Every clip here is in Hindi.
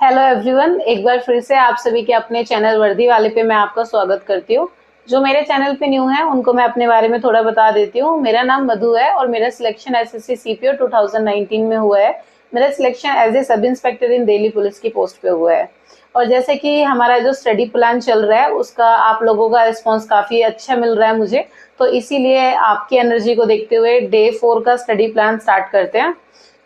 हेलो एवरीवन, एक बार फिर से आप सभी के अपने चैनल वर्दी वाले पे मैं आपका स्वागत करती हूँ। जो मेरे चैनल पे न्यू है उनको मैं अपने बारे में थोड़ा बता देती हूँ। मेरा नाम मधु है और मेरा सिलेक्शन एसएससी सीपीओ 2019 में हुआ है। मेरा selection as a sub inspector in Delhi police की पोस्ट पे हुआ है। और जैसे कि हमारा जो स्टडी प्लान चल रहा है उसका आप लोगों का रिस्पॉन्स काफ़ी अच्छा मिल रहा है मुझे, तो इसीलिए आपकी एनर्जी को देखते हुए डे 4 का स्टडी प्लान स्टार्ट करते हैं।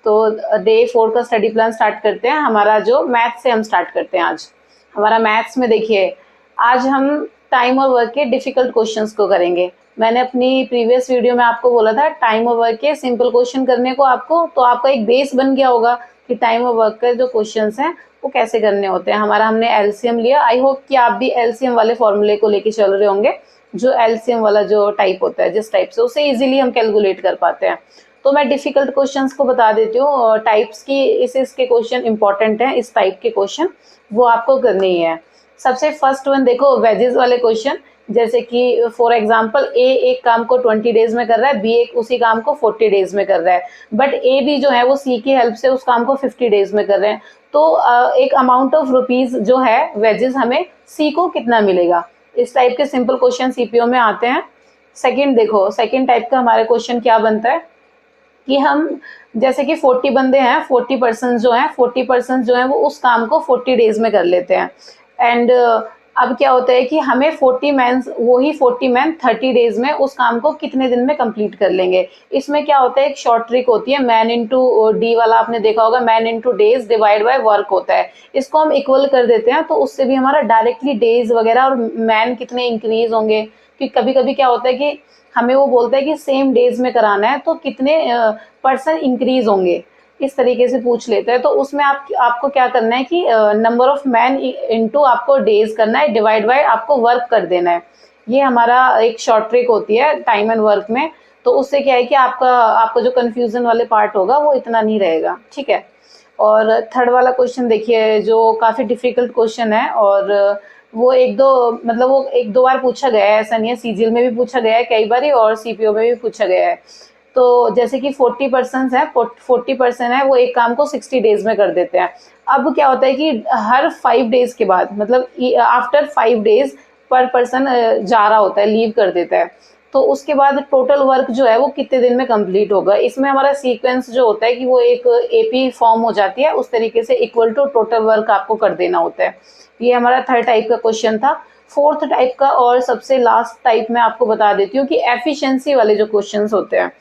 तो डे 4 का स्टडी प्लान स्टार्ट करते हैं। हमारा जो मैथ्स से हम स्टार्ट करते हैं आज। हमारा मैथ्स में देखिए, आज हम टाइम और वर्क के डिफिकल्ट क्वेश्चंस को करेंगे। मैंने अपनी प्रीवियस वीडियो में आपको बोला था टाइम और वर्क के सिंपल क्वेश्चन करने को आपको, तो आपका एक बेस बन गया होगा कि टाइम और वर्क के जो क्वेश्चंस हैं वो कैसे करने होते हैं। हमारा हमने एलसीएम लिया। आई होप कि आप भी एलसीएम वाले फॉर्मूले को लेके चल रहे होंगे। जो एलसीएम वाला जो टाइप होता है, जिस टाइप से उसे इजीली हम कैलकुलेट कर पाते हैं। तो मैं डिफिकल्ट क्वेश्चंस को बता देती हूँ। टाइप्स की इसके क्वेश्चन इंपॉर्टेंट हैं। इस टाइप के क्वेश्चन वो आपको करने ही है। सबसे फर्स्ट वन देखो, वेजेस वाले क्वेश्चन। जैसे कि फॉर एग्जांपल ए एक काम को 20 डेज में कर रहा है, बी एक उसी काम को 40 डेज में कर रहा है, बट ए बी जो है वो सी की हेल्प से उस काम को 50 डेज में कर रहे हैं। तो एक अमाउंट ऑफ रुपीज जो है वेजेस हमें सी को कितना मिलेगा। इस टाइप के सिंपल क्वेश्चन सीपीओ में आते हैं। सेकंड देखो, सेकंड टाइप का हमारे क्वेश्चन क्या बनता है कि हम जैसे कि 40 बंदे हैं, 40% जो है वो उस काम को 40 डेज में कर लेते हैं। एंड अब क्या होता है कि हमें 40 मैन 30 डेज में उस काम को कितने दिन में कंप्लीट कर लेंगे। इसमें क्या होता है, एक शॉर्ट ट्रिक होती है, मैन इंटू डी वाला आपने देखा होगा, man into days divide by work होता है। इसको हम इक्वल कर देते हैं तो उससे भी हमारा डायरेक्टली डेज वगैरह और मैन कितने इंक्रीज होंगे। कि कभी कभी क्या होता है कि हमें वो बोलता है कि सेम डेज में कराना है तो कितने पर्सन इंक्रीज होंगे, इस तरीके से पूछ लेते हैं। तो उसमें आपको क्या करना है कि नंबर ऑफ मैन इनटू आपको डेज करना है, डिवाइड बाय आपको वर्क कर देना है। ये हमारा एक शॉर्ट ट्रिक होती है टाइम एंड वर्क में। तो उससे क्या है कि आपको जो कंफ्यूजन वाले पार्ट होगा वो इतना नहीं रहेगा, ठीक है। और थर्ड वाला क्वेश्चन देखिए, जो काफ़ी डिफिकल्ट क्वेश्चन है और वो एक दो बार पूछा गया है, ऐसा नहीं है। सीजीएल में भी पूछा गया है कई बार और सीपीओ में भी पूछा गया है। तो जैसे कि 40% है वो एक काम को 60 डेज में कर देते हैं। अब क्या होता है कि हर 5 डेज के बाद, मतलब आफ्टर 5 डेज पर पर्सन जा रहा होता है, लीव कर देता है। तो उसके बाद टोटल वर्क जो है वो कितने दिन में कंप्लीट होगा। इसमें हमारा सीक्वेंस जो होता है कि वो एक एपी फॉर्म हो जाती है, उस तरीके से इक्वल टू टोटल वर्क आपको कर देना होता है। ये हमारा थर्ड टाइप का क्वेश्चन था। फोर्थ टाइप का और सबसे लास्ट टाइप मैं आपको बता देती हूँ कि एफिशिएंसी वाले जो क्वेश्चंस होते हैं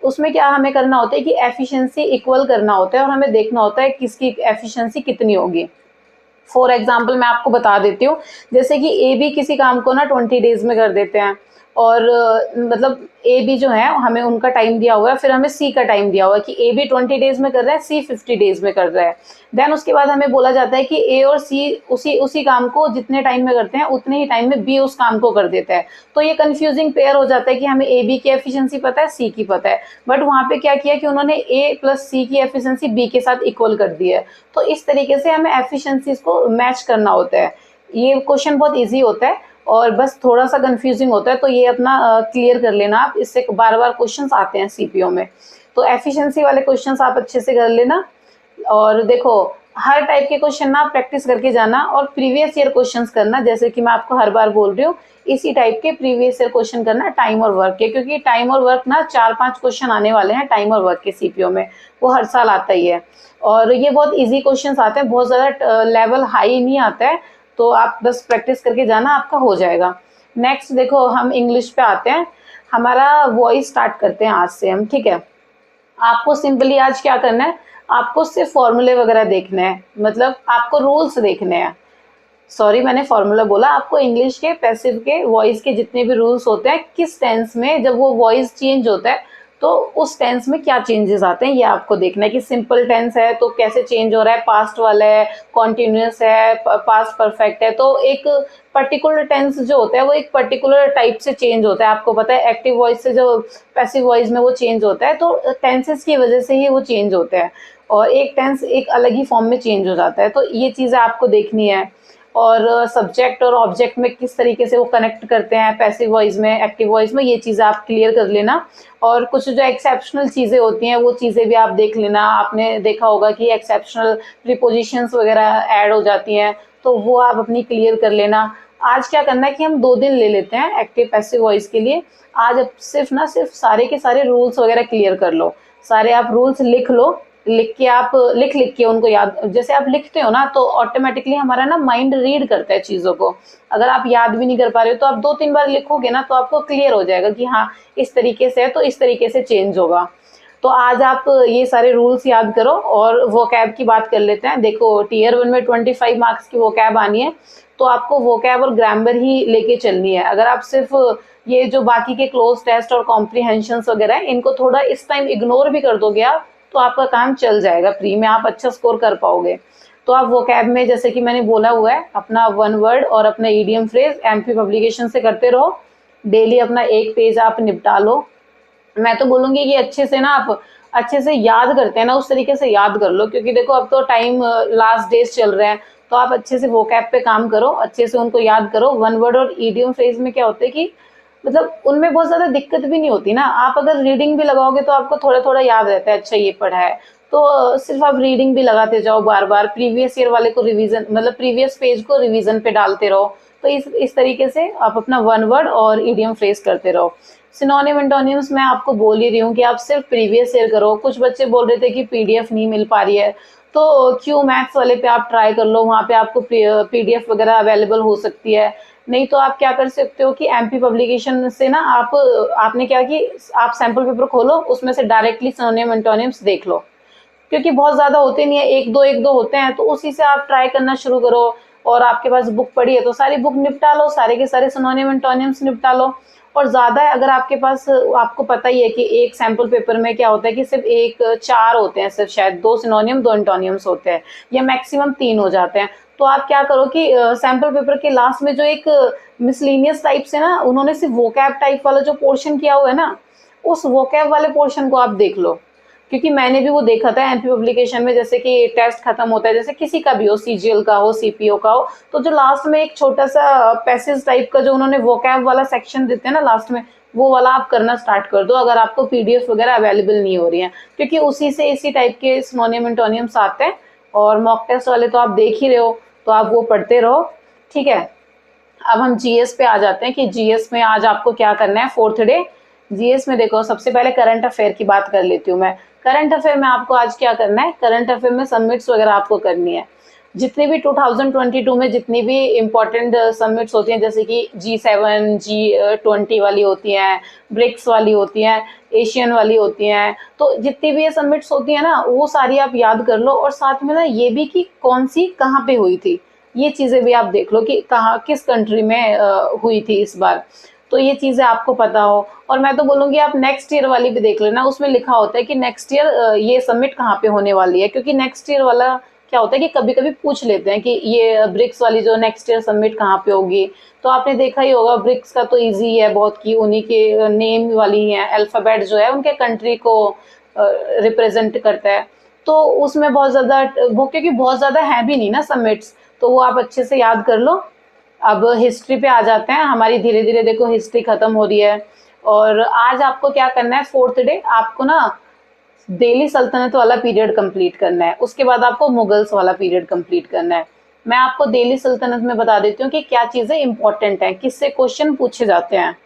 उसमें क्या हमें करना होता है कि एफिशिएंसी इक्वल करना होता है और हमें देखना होता है किसकी एफिशिएंसी कितनी होगी। फॉर एग्जाम्पल मैं आपको बता देती हूँ, जैसे कि ए बी किसी काम को ना 20 डेज में कर देते हैं और मतलब ए बी जो है हमें उनका टाइम दिया हुआ है, फिर हमें सी का टाइम दिया हुआ है कि ए बी 20 डेज में कर रहा है, सी 50 डेज में कर रहा है। देन उसके बाद हमें बोला जाता है कि ए और सी उसी उसी काम को जितने टाइम में करते हैं उतने ही टाइम में बी उस काम को कर देता है। तो ये कंफ्यूजिंग पेयर हो जाता है कि हमें ए बी की एफिशिएंसी पता है, सी की पता है, बट वहाँ पे क्या किया कि उन्होंने ए प्लस सी की एफिशिएंसी बी के साथ इक्वल कर दी है। तो इस तरीके से हमें एफिशिएंसीज को मैच करना होता है। ये क्वेश्चन बहुत इजी होता है और बस थोड़ा सा कंफ्यूजिंग होता है, तो ये अपना क्लियर कर लेना आप। इससे बार बार क्वेश्चंस आते हैं सीपीओ में, तो एफिशिएंसी वाले क्वेश्चंस आप अच्छे से कर लेना। और देखो, हर टाइप के क्वेश्चन ना प्रैक्टिस करके जाना और प्रीवियस ईयर क्वेश्चंस करना। जैसे कि मैं आपको हर बार बोल रही हूँ, इसी टाइप के प्रीवियस ईयर क्वेश्चन करना टाइम और वर्क के, क्योंकि टाइम और वर्क ना 4-5 क्वेश्चन आने वाले हैं टाइम और वर्क के सीपीओ में, वो हर साल आता ही है। और ये बहुत इजी क्वेश्चंस आते हैं, बहुत ज़्यादा लेवल हाई नहीं आता है, तो आप बस प्रैक्टिस करके जाना, आपका हो जाएगा। नेक्स्ट देखो, हम इंग्लिश पे आते हैं। हमारा वॉइस स्टार्ट करते हैं आज से हम, ठीक है। आपको सिंपली आज क्या करना है, आपको सिर्फ फॉर्मूले वगैरह देखने हैं, मतलब आपको रूल्स देखने हैं। सॉरी, मैंने फॉर्मूला बोला। आपको इंग्लिश के पैसिव के वॉइस के जितने भी रूल्स होते हैं, किस टेंस में जब वो वॉइस चेंज होता है तो उस टेंस में क्या चेंजेस आते हैं, ये आपको देखना है। कि सिंपल टेंस है तो कैसे चेंज हो रहा है, पास्ट वाला है, कॉन्टिन्यूस है, पास्ट परफेक्ट है। तो एक पर्टिकुलर टेंस जो होता है वो एक पर्टिकुलर टाइप से चेंज होता है। आपको पता है एक्टिव वॉइस से जो पैसिव वॉइस में वो चेंज होता है, तो टेंसेस की वजह से ही वो चेंज होता है और एक टेंस एक अलग ही फॉर्म में चेंज हो जाता है। तो ये चीज़ें आपको देखनी है। और सब्जेक्ट और ऑब्जेक्ट में किस तरीके से वो कनेक्ट करते हैं, पैसिव वॉइस में, एक्टिव वॉइस में, ये चीज़ें आप क्लियर कर लेना। और कुछ जो एक्सेप्शनल चीज़ें होती हैं वो चीज़ें भी आप देख लेना। आपने देखा होगा कि एक्सेप्शनल प्रीपोजिशंस वगैरह ऐड हो जाती हैं, तो वो आप अपनी क्लियर कर लेना। आज क्या करना है कि हम 2 दिन ले लेते हैं एक्टिव पैसिव वॉइस के लिए। आज अब सिर्फ सारे के सारे रूल्स वगैरह क्लियर कर लो। सारे आप रूल्स लिख लो, लिख के आप लिख के उनको याद, जैसे आप लिखते हो ना तो ऑटोमेटिकली हमारा ना माइंड रीड करता है चीज़ों को। अगर आप याद भी नहीं कर पा रहे हो तो आप 2-3 बार लिखोगे ना तो आपको क्लियर हो जाएगा कि हाँ इस तरीके से है तो इस तरीके से चेंज होगा। तो आज आप ये सारे रूल्स याद करो। और वोकैब की बात कर लेते हैं। देखो टीयर 1 में 25 मार्क्स की वोकैब आनी है, तो आपको वोकैब और ग्रामर ही लेके चलनी है। अगर आप सिर्फ ये जो बाकी के क्लोज टेस्ट और कॉम्प्रीहेंशंस वगैरह हैं इनको थोड़ा इस टाइम इग्नोर भी कर दोगे आप, तो आपका काम चल जाएगा, प्री में आप अच्छा स्कोर कर पाओगे। तो आप वोकैब में जैसे कि मैंने बोला हुआ है अपना 1 वर्ड और अपना ईडियम फ्रेज एमपी पब्लिकेशन से करते रहो। डेली अपना 1 पेज आप निपटा लो। मैं तो बोलूँगी कि अच्छे से ना आप अच्छे से याद करते हैं ना उस तरीके से याद कर लो, क्योंकि देखो अब तो टाइम लास्ट डेज चल रहे हैं। तो आप अच्छे से वोकैब पे काम करो, अच्छे से उनको याद करो। 1 वर्ड और ईडियम फ्रेज में क्या होता है कि मतलब उनमें बहुत ज़्यादा दिक्कत भी नहीं होती ना। आप अगर रीडिंग भी लगाओगे तो आपको थोड़ा थोड़ा याद रहता है, अच्छा ये पढ़ा है। तो सिर्फ आप रीडिंग भी लगाते जाओ बार बार, प्रीवियस ईयर वाले को रिवीजन मतलब प्रीवियस पेज को रिवीजन पे डालते रहो। तो इस तरीके से आप अपना 1 वर्ड और ईडियम फ्रेज करते रहो। सिनोनिम एंटोनिम्स मैं आपको बोल ही रही हूँ कि आप सिर्फ प्रीवियस ईयर करो। कुछ बच्चे बोल रहे थे कि पीडीएफ नहीं मिल पा रही है, तो क्यू मैथ्स वाले पे आप ट्राई कर लो, वहाँ पे आपको पीडीएफ वगैरह अवेलेबल हो सकती है। नहीं तो आप क्या कर सकते हो कि एमपी पब्लिकेशन से ना आपने क्या कि आप सैम्पल पेपर खोलो, उसमें से डायरेक्टली सिनोनिम एंटोनिम्स देख लो, क्योंकि बहुत ज़्यादा होते नहीं है, एक दो होते हैं, तो उसी से आप ट्राई करना शुरू करो। और आपके पास बुक पड़ी है तो सारी बुक निपटा लो, सारे के सारे सिनोनिम एंटोनिम्स निपटा लो। और ज़्यादा है अगर आपके पास, आपको पता ही है कि एक सैम्पल पेपर में क्या होता है कि सिर्फ 4 होते हैं, सिर्फ शायद 2 सिनोनिम 2 एंटोनिम्स होते हैं, या मैक्सिमम 3 हो जाते हैं। तो आप क्या करो कि सैम्पल पेपर के लास्ट में जो एक मिसलिनियस टाइप से ना उन्होंने सिर्फ वोकैब टाइप वाला जो पोर्शन किया हुआ है ना, उस वोकैब वाले पोर्शन को आप देख लो। क्योंकि मैंने भी वो देखा था एमपी पब्लिकेशन में, जैसे कि टेस्ट खत्म होता है, जैसे किसी का भी हो, सीजीएल का हो, सीपीओ का हो, तो जो लास्ट में एक छोटा सा पैसेज टाइप का जो उन्होंने वोकैब वाला सेक्शन देते हैं ना लास्ट में, वो वाला आप करना स्टार्ट कर दो अगर आपको पीडीएफ वगैरह अवेलेबल नहीं हो रही है, क्योंकि उसी से इसी टाइप के सिनोनिम एंटोनिम्स आते हैं। और मॉक टेस्ट वाले तो आप देख ही रहे हो, तो आप वो पढ़ते रहो, ठीक है। अब हम जीएस पे आ जाते हैं कि जीएस में आज आपको क्या करना है। 4th डे जीएस में देखो, सबसे पहले करंट अफेयर की बात कर लेती हूँ मैं। करंट अफेयर में आपको आज क्या करना है, करंट अफेयर में सबमिट्स वगैरह आपको करनी है। जितनी भी 2022 में जितनी भी इम्पोर्टेंट सबमिट्स होती हैं, जैसे कि G7 G20 वाली होती हैं, ब्रिक्स वाली होती हैं, एशियन वाली होती हैं, तो जितनी भी ये सबमिट्स होती हैं ना वो सारी आप याद कर लो। और साथ में ना ये भी कि कौन सी कहाँ पे हुई थी, ये चीज़ें भी आप देख लो कि कहाँ किस कंट्री में हुई थी इस बार, तो ये चीज़ें आपको पता हो। और मैं तो बोलूँगी आप नेक्स्ट ईयर वाली भी देख लेना, उसमें लिखा होता है कि नेक्स्ट ईयर ये सबमिट कहाँ पे होने वाली है, क्योंकि नेक्स्ट ईयर वाला क्या होता है कि कभी कभी पूछ लेते हैं कि ये ब्रिक्स वाली जो नेक्स्ट ईयर सबमिट कहाँ पे होगी। तो आपने देखा ही होगा ब्रिक्स का तो इजी है बहुत, की उन्हीं के नेम वाली है, अल्फ़ाबेट जो है उनके कंट्री को रिप्रेजेंट करता है। तो उसमें बहुत ज़्यादा वो, क्योंकि बहुत ज़्यादा है भी नहीं ना सबमिट्स, तो वो आप अच्छे से याद कर लो। अब हिस्ट्री पे आ जाते हैं, हमारी धीरे धीरे देखो हिस्ट्री खत्म हो रही है। और आज आपको क्या करना है, 4th डे आपको ना दिल्ली सल्तनत वाला पीरियड कंप्लीट करना है, उसके बाद आपको मुगल्स वाला पीरियड कंप्लीट करना है। मैं आपको दिल्ली सल्तनत में बता देती हूँ कि क्या चीज़ें इंपॉर्टेंट हैं, किससे क्वेश्चन पूछे जाते हैं।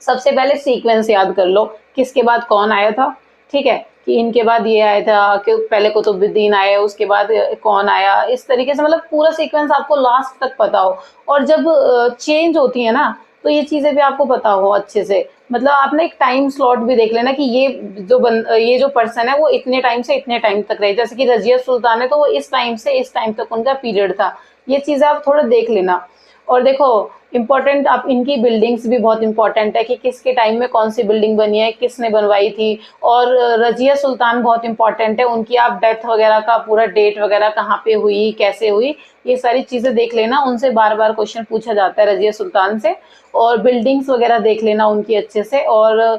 सबसे पहले सीक्वेंस याद कर लो, किसके बाद कौन आया था, ठीक है, कि इनके बाद ये आया था, कि पहले कुतुबुद्दीन आए, उसके बाद कौन आया, इस तरीके से मतलब पूरा सीक्वेंस आपको लास्ट तक पता हो। और जब चेंज होती है ना तो ये चीज़ें भी आपको पता हो अच्छे से। मतलब आपने एक टाइम स्लॉट भी देख लेना कि ये जो पर्सन है वो इतने टाइम से इतने टाइम तक रहे, जैसे कि रजिया सुल्तान है तो वो इस टाइम से इस टाइम तक उनका पीरियड था। ये चीज़ें आप थोड़ा देख लेना। और देखो इम्पोर्टेंट, आप इनकी बिल्डिंग्स भी बहुत इंपॉर्टेंट है कि किसके टाइम में कौन सी बिल्डिंग बनी है, किसने बनवाई थी। और रजिया सुल्तान बहुत इंपॉर्टेंट है, उनकी आप डेथ वगैरह का पूरा डेट वगैरह कहाँ पे हुई, कैसे हुई, ये सारी चीज़ें देख लेना, उनसे बार बार क्वेश्चन पूछा जाता है रजिया सुल्तान से। और बिल्डिंग्स वगैरह देख लेना उनकी अच्छे से। और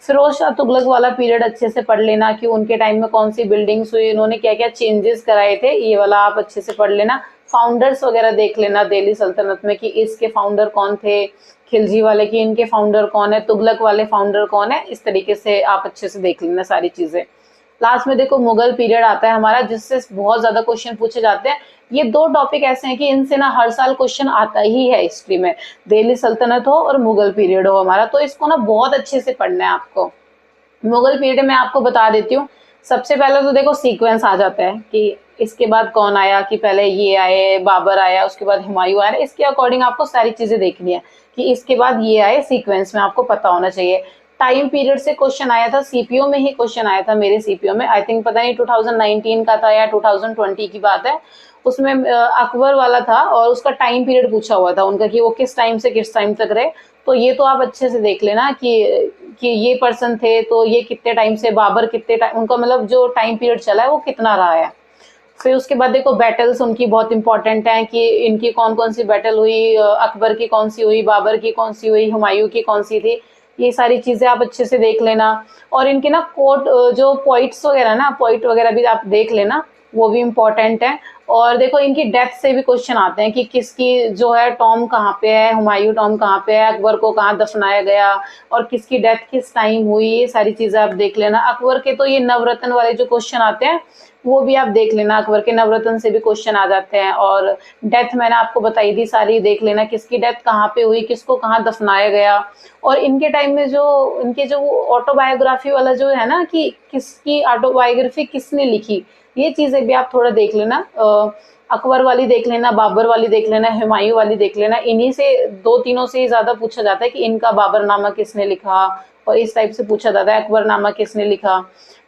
फिरोज शाह तुगलक वाला पीरियड अच्छे से पढ़ लेना कि उनके टाइम में कौन सी बिल्डिंग्स हुई, उन्होंने क्या क्या चेंजेस कराए थे, ये वाला आप अच्छे से पढ़ लेना। फाउंडर्स वगैरह देख लेना दिल्ली सल्तनत में कि इसके फाउंडर कौन थे, खिलजी वाले की इनके फाउंडर कौन है, तुगलक वाले फाउंडर कौन है, इस तरीके से आप अच्छे से देख लेना सारी चीजें। लास्ट में देखो मुगल पीरियड आता है हमारा, जिससे बहुत ज्यादा क्वेश्चन पूछे जाते हैं। ये दो टॉपिक ऐसे हैं कि इनसे ना हर साल क्वेश्चन आता ही है हिस्ट्री में, दिल्ली सल्तनत हो और मुगल पीरियड हो हमारा, तो इसको ना बहुत अच्छे से पढ़ना है आपको। मुगल पीरियड में आपको बता देती हूँ, सबसे पहले तो देखो सीक्वेंस आ जाता है कि इसके बाद कौन आया, कि पहले ये आए, बाबर आया, उसके बाद हुमायूं आया, इसके अकॉर्डिंग आपको सारी चीजें देखनी है कि इसके बाद ये आए, सीक्वेंस में आपको पता होना चाहिए। टाइम पीरियड से क्वेश्चन आया था, सीपीओ में ही क्वेश्चन आया था, मेरे सीपीओ में आई थिंक पता नहीं 2019 का था या 2020 की बात है, उसमें अकबर वाला था और उसका टाइम पीरियड पूछा हुआ था उनका कि वो किस टाइम से किस टाइम तक रहे। तो ये तो आप अच्छे से देख लेना कि ये पर्सन थे तो ये कितने टाइम से, बाबर कितने टाइम, उनका मतलब जो टाइम पीरियड चला है वो कितना रहा है। फिर उसके बाद देखो बैटल्स उनकी बहुत इंपॉर्टेंट हैं कि इनकी कौन कौन सी बैटल हुई, अकबर की कौन सी हुई, बाबर की कौन सी हुई, हुमायूं की कौन सी थी, ये सारी चीजें आप अच्छे से देख लेना। और इनके ना कोट जो पॉइंट्स वगैरह ना, पॉइंट वगैरह भी आप देख लेना, वो भी इम्पोर्टेंट है। और देखो इनकी डेथ से भी क्वेश्चन आते हैं कि किसकी जो है टॉम कहाँ पे है, हुमायूं टॉम कहाँ पे है, अकबर को कहाँ दफनाया गया और किसकी डेथ किस टाइम हुई, ये सारी चीजें आप देख लेना। अकबर के तो ये नवरत्न वाले जो क्वेश्चन आते हैं वो भी आप देख लेना, अकबर के नवरत्न से भी क्वेश्चन आ जाते हैं। और डेथ मैंने आपको बताई थी सारी, देख लेना किसकी डेथ कहाँ पे हुई, किसको कहाँ दफनाया गया। और इनके टाइम में जो इनके जो ऑटोबायोग्राफी वाला जो है ना कि किसकी ऑटोबायोग्राफी किसने लिखी, ये चीजें भी आप थोड़ा देख लेना। अकबर वाली देख लेना, बाबर वाली देख लेना, हुमायूं वाली देख लेना, इन्हीं से दो तीनों से ही ज्यादा पूछा जाता है कि इनका बाबरनामा किसने लिखा, और इस टाइप से पूछा जाता है अकबरनामा किसने लिखा।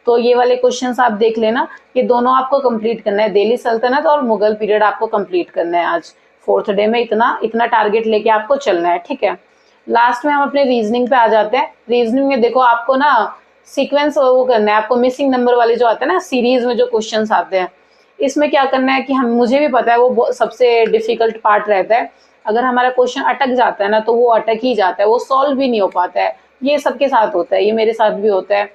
तो ये वाले क्वेश्चंस आप देख लेना, ये दोनों आपको कंप्लीट करना है, दिल्ली सल्तनत और मुगल पीरियड आपको कंप्लीट करना है आज 4th डे में, इतना इतना टारगेट लेके आपको चलना है, ठीक है। लास्ट में हम अपने रीजनिंग पे आ जाते हैं। रीजनिंग में देखो आपको ना सीक्वेंस वो करना है, आपको मिसिंग नंबर वाले जो आते हैं ना सीरीज में जो क्वेश्चंस आते हैं, इसमें क्या करना है कि हम, मुझे भी पता है वो सबसे डिफिकल्ट पार्ट रहता है। अगर हमारा क्वेश्चन अटक जाता है ना तो वो अटक ही जाता है, वो सॉल्व भी नहीं हो पाता है। ये सबके साथ होता है, ये मेरे साथ भी होता है।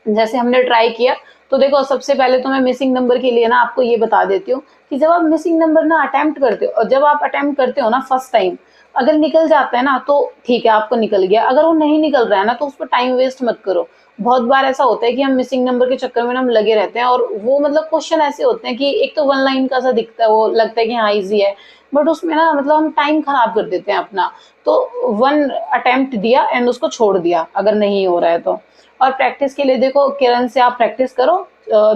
जैसे हमने ट्राई किया, तो देखो सबसे पहले तो मैं मिसिंग नंबर के लिए ना आपको ये बता देती हूँ कि जब आप मिसिंग नंबर ना अटेम्प्ट करते हो, और जब आप अटेम्प्ट करते हो ना फर्स्ट टाइम, अगर निकल जाता है ना तो ठीक है, आपको निकल गया। अगर वो नहीं निकल रहा है ना तो उस पर टाइम वेस्ट मत करो। बहुत बार ऐसा होता है कि हम मिसिंग नंबर के चक्कर में हम लगे रहते हैं, और वो मतलब क्वेश्चन ऐसे होते हैं कि एक तो 1 लाइन का सा दिखता है, वो लगता है कि हाँ इजी है, बट उसमें ना मतलब हम टाइम खराब कर देते हैं अपना। तो 1 अटेम्प्ट दिया एंड उसको छोड़ दिया अगर नहीं हो रहा है तो। और प्रैक्टिस के लिए देखो किरण से आप प्रैक्टिस करो,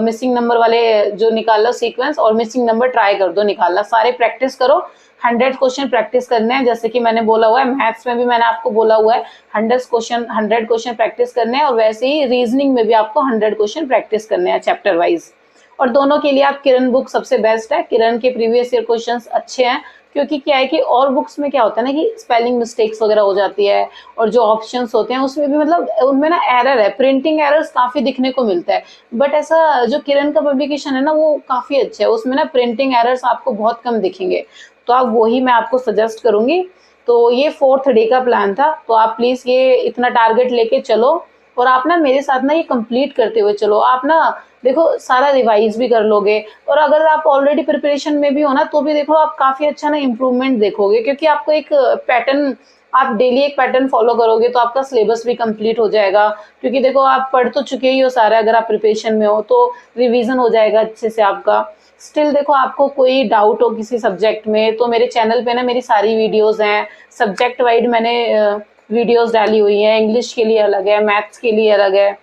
मिसिंग नंबर वाले जो निकाल लो सीक्वेंस, और मिसिंग नंबर ट्राई कर दो निकालना, सारे प्रैक्टिस करो। 100 क्वेश्चन प्रैक्टिस करने हैं, जैसे कि मैंने बोला हुआ है, मैथ्स में भी मैंने आपको बोला हुआ है 100 क्वेश्चन प्रैक्टिस करने हैं, और वैसे ही रीजनिंग में भी आपको 100 क्वेश्चन प्रैक्टिस करने हैं चैप्टर वाइज। और दोनों के लिए आप किरण बुक सबसे बेस्ट है, किरण के प्रीवियस ईयर क्वेश्चंस अच्छे हैं, क्योंकि क्या है कि और बुक्स में क्या होता है ना कि स्पेलिंग मिस्टेक्स वगैरह हो जाती है, और जो ऑप्शंस होते हैं उसमें भी मतलब उनमें ना एरर है, प्रिंटिंग एरर्स काफी दिखने को मिलता है। बट ऐसा जो किरण का पब्लिकेशन है ना वो काफी अच्छा है, उसमें ना प्रिंटिंग एरर्स आपको बहुत कम दिखेंगे, तो आप वही मैं आपको सजेस्ट करूंगी। तो ये 4th डे का प्लान था, तो आप प्लीज ये इतना टारगेट लेके चलो, और आप ना मेरे साथ ना ये कंप्लीट करते हुए चलो। आप ना देखो सारा रिवाइज भी कर लोगे, और अगर आप ऑलरेडी प्रिपरेशन में भी हो ना तो भी देखो आप काफी अच्छा ना इम्प्रूवमेंट देखोगे, क्योंकि आपको एक पैटर्न, आप डेली एक पैटर्न फॉलो करोगे तो आपका सिलेबस भी कंप्लीट हो जाएगा। क्योंकि देखो आप पढ़ तो चुके ही हो सारा, अगर आप प्रिपरेशन में हो तो रिवीजन हो जाएगा अच्छे से आपका। स्टिल देखो आपको कोई डाउट हो किसी सब्जेक्ट में तो मेरे चैनल पे ना मेरी सारी वीडियोस हैं, सब्जेक्ट वाइड मैंने वीडियोस डाली हुई हैं, इंग्लिश के लिए अलग है, मैथ्स के लिए अलग है।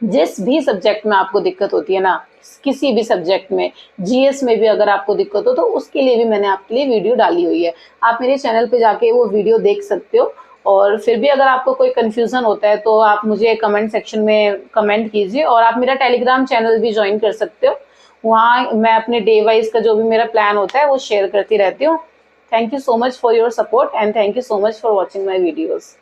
जिस भी सब्जेक्ट में आपको दिक्कत होती है ना, किसी भी सब्जेक्ट में, जीएस में भी अगर आपको दिक्कत हो तो उसके लिए भी मैंने आपके लिए वीडियो डाली हुई है, आप मेरे चैनल पे जाके वो वीडियो देख सकते हो। और फिर भी अगर आपको कोई कंफ्यूजन होता है तो आप मुझे कमेंट सेक्शन में कमेंट कीजिए, और आप मेरा टेलीग्राम चैनल भी ज्वाइन कर सकते हो, वहाँ मैं अपने डे वाइज का जो भी मेरा प्लान होता है वो शेयर करती रहती हूँ। Thank you so much for your support, and thank you so much for watching my videos.